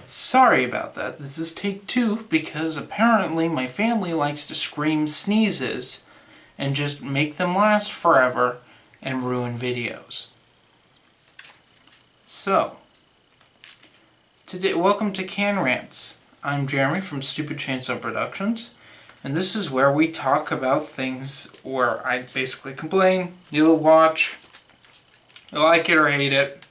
Sorry about that. This is take 2 because apparently my family likes to scream sneezes and just make them last forever and ruin videos. So, today, welcome to Rants. I'm Jeremy from Stupid Chainsaw Productions, and this is where we talk about things where I basically complain, you'll watch, you like it or hate it.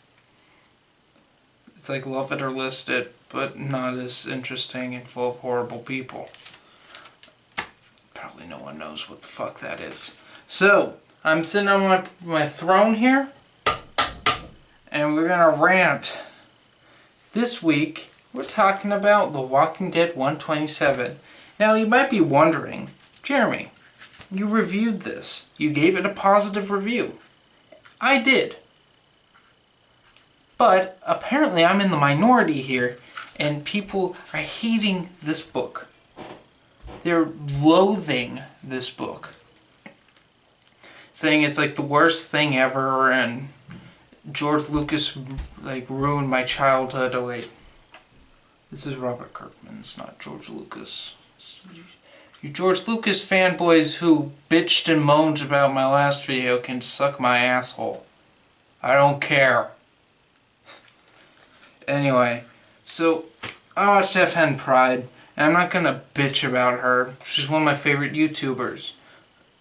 It's like love it or list it, but not as interesting and full of horrible people. Probably no one knows what the fuck that is. So, I'm sitting on my throne here, and we're gonna rant. This week, we're talking about The Walking Dead 127. Now, you might be wondering, Jeremy, you reviewed this. You gave it a positive review. I did. But apparently I'm in the minority here, and people are hating this book. They're loathing this book. Saying it's like the worst thing ever, and George Lucas ruined my childhood. Oh wait. This is Robert Kirkman, it's not George Lucas. You George Lucas fanboys who bitched and moaned about my last video can suck my asshole. I don't care. Anyway, so I watched FN Pride, and I'm not gonna bitch about her. She's one of my favorite YouTubers.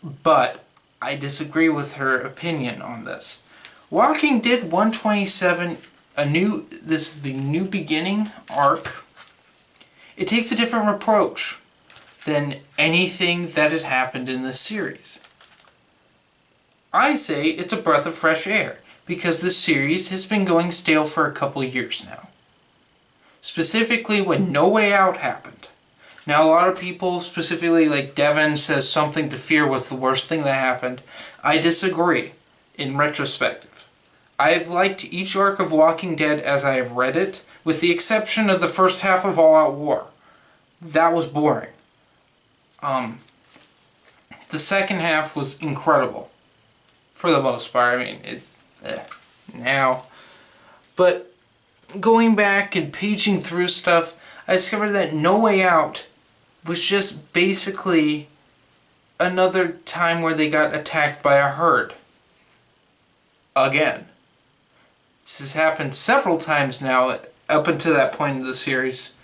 But I disagree with her opinion on this. Walking Dead 127, this is the new beginning arc. It takes a different approach than anything that has happened in this series. I say it's a breath of fresh air, because this series has been going stale for a couple years now. Specifically when No Way Out happened. Now a lot of people, specifically like Devin, says Something to Fear was the worst thing that happened. I disagree, in retrospective. I've liked each arc of Walking Dead as I have read it, with the exception of the first half of All Out War. That was boring. The second half was incredible. For the most part, I mean, it's now. But going back and paging through stuff, I discovered that No Way Out was just basically another time where they got attacked by a herd. Again. This has happened several times now up until that point in the series.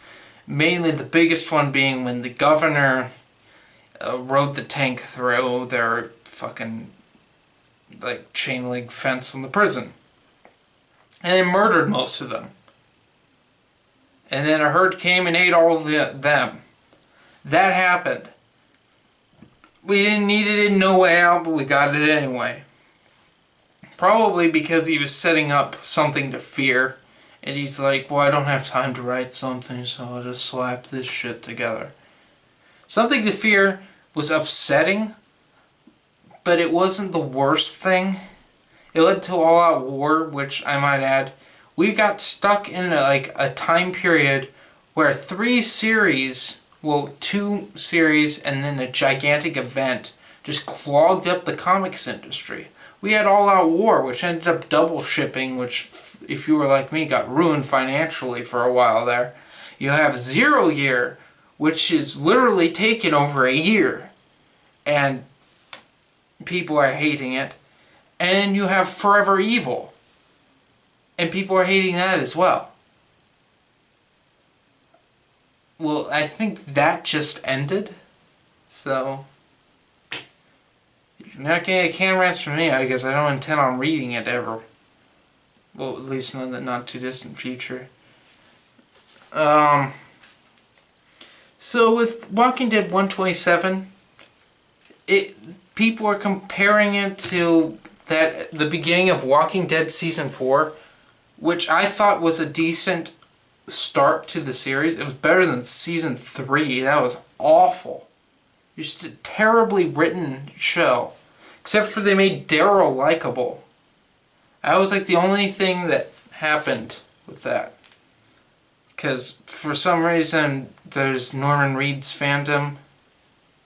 Mainly the biggest one being when the governor rode the tank through their fucking chain link fence in the prison. And they murdered most of them. And then a herd came and ate all of them. That happened. We didn't need it in No Way Out, but we got it anyway. Probably because he was setting up Something to Fear. And he's like, well, I don't have time to write something, so I'll just slap this shit together. Something to Fear was upsetting, but it wasn't the worst thing. It led to All Out War, which I might add, we got stuck in a time period where 2 series and then a gigantic event just clogged up the comics industry. We had All Out War, which ended up double shipping, which, if you were like me, got ruined financially for a while there. You have 0 Year, which is literally taken over a year, and people are hating it. And you have Forever Evil, and people are hating that as well. Well, I think that just ended, so you're not getting a Rants from me, I guess. I don't intend on reading it ever. Well, at least in the not too distant future. So with Walking Dead 127, people are comparing it to the beginning of Walking Dead Season 4, which I thought was a decent start to the series. It was better than Season 3. That was awful. Just a terribly written show. Except for they made Daryl likable. That was the only thing that happened with that. Because for some reason, there's Norman Reed's fandom.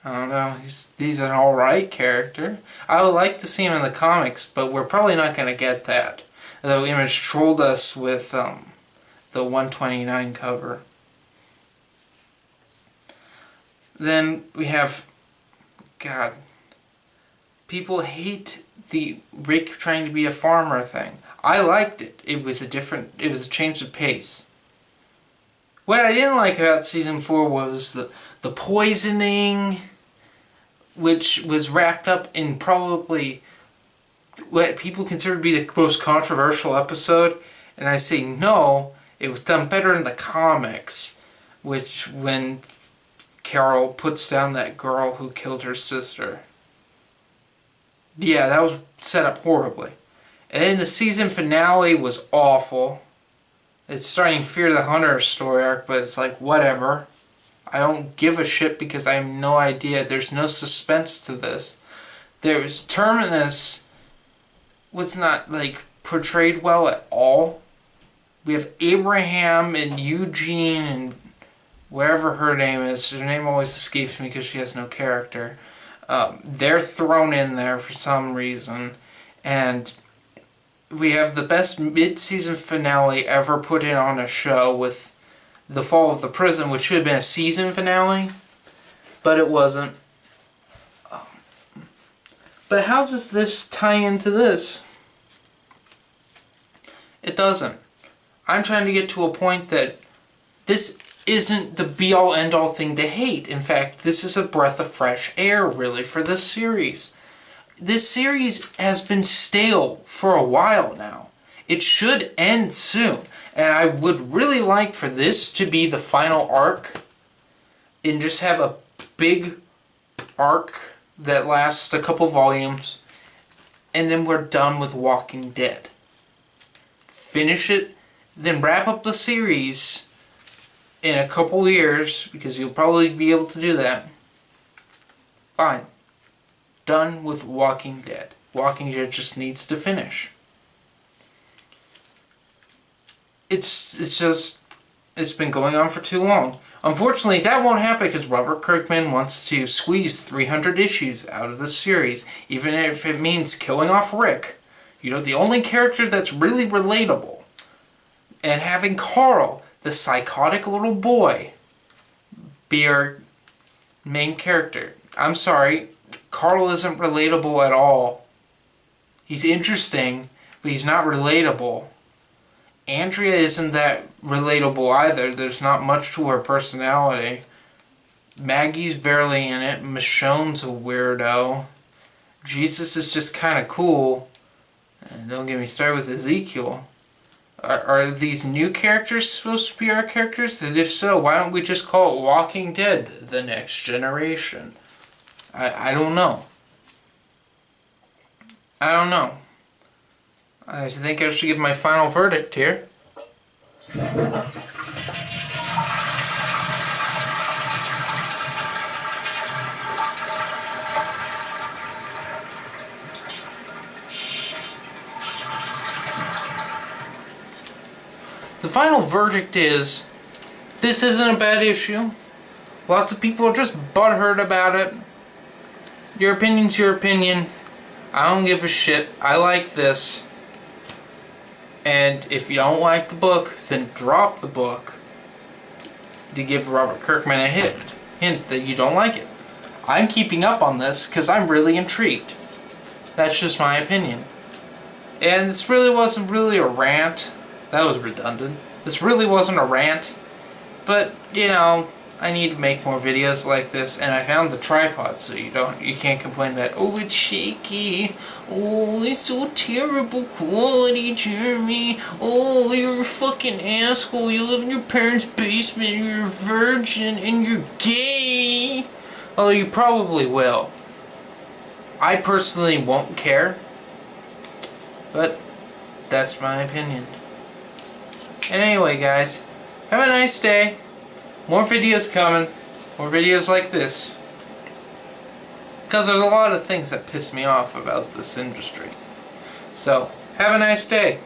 I don't know, he's an alright character. I would like to see him in the comics, but we're probably not going to get that. Though Image trolled us with the 129 cover. Then we have, God, people hate the Rick trying to be a farmer thing. I liked it. It was a change of pace. What I didn't like about season 4 was the poisoning, which was wrapped up in probably what people consider to be the most controversial episode. And I say no, it was done better in the comics, which when Carol puts down that girl who killed her sister. Yeah, that was set up horribly. And then the season finale was awful. It's starting Fear the Hunter story arc, but it's like, whatever. I don't give a shit because I have no idea. There's no suspense to this. Terminus was not, like, portrayed well at all. We have Abraham and Eugene and whatever her name is. Her name always escapes me because she has no character. They're thrown in there for some reason. And we have the best mid-season finale ever put in on a show with the fall of the prison, which should have been a season finale, but it wasn't. But how does this tie into this? It doesn't. I'm trying to get to a point that this isn't the be-all end-all thing to hate. In fact, this is a breath of fresh air, really, for this series. This series has been stale for a while now. It should end soon. And I would really like for this to be the final arc and just have a big arc that lasts a couple volumes, and then we're done with Walking Dead. Finish it, then wrap up the series in a couple years, because you'll probably be able to do that. Fine. Done with Walking Dead. Walking Dead just needs to finish. It's been going on for too long. Unfortunately, that won't happen because Robert Kirkman wants to squeeze 300 issues out of the series, even if it means killing off Rick. You know, the only character that's really relatable. And having Carl, the psychotic little boy, be our main character. I'm sorry, Carl isn't relatable at all. He's interesting, but he's not relatable. Andrea isn't that relatable either. There's not much to her personality. Maggie's barely in it. Michonne's a weirdo. Jesus is just kind of cool. And don't get me started with Ezekiel. Are these new characters supposed to be our characters? And if so, why don't we just call it Walking Dead, The Next Generation? I don't know. I don't know. I think I should give my final verdict here. The final verdict is, this isn't a bad issue. Lots of people are just butthurt about it. Your opinion's your opinion. I don't give a shit. I like this. And if you don't like the book, then drop the book to give Robert Kirkman a hint that you don't like it. I'm keeping up on this because I'm really intrigued. That's just my opinion. And this really wasn't really a rant. That was redundant. This really wasn't a rant. But, you know, I need to make more videos like this, and I found the tripod, so you can't complain that, oh, it's shaky, oh, it's so terrible quality, Jeremy, oh, you're a fucking asshole, you live in your parents' basement, you're a virgin, and you're gay. Although you probably will. I personally won't care, but that's my opinion. And anyway, guys, have a nice day. More videos coming. More videos like this. Because there's a lot of things that piss me off about this industry. So, have a nice day.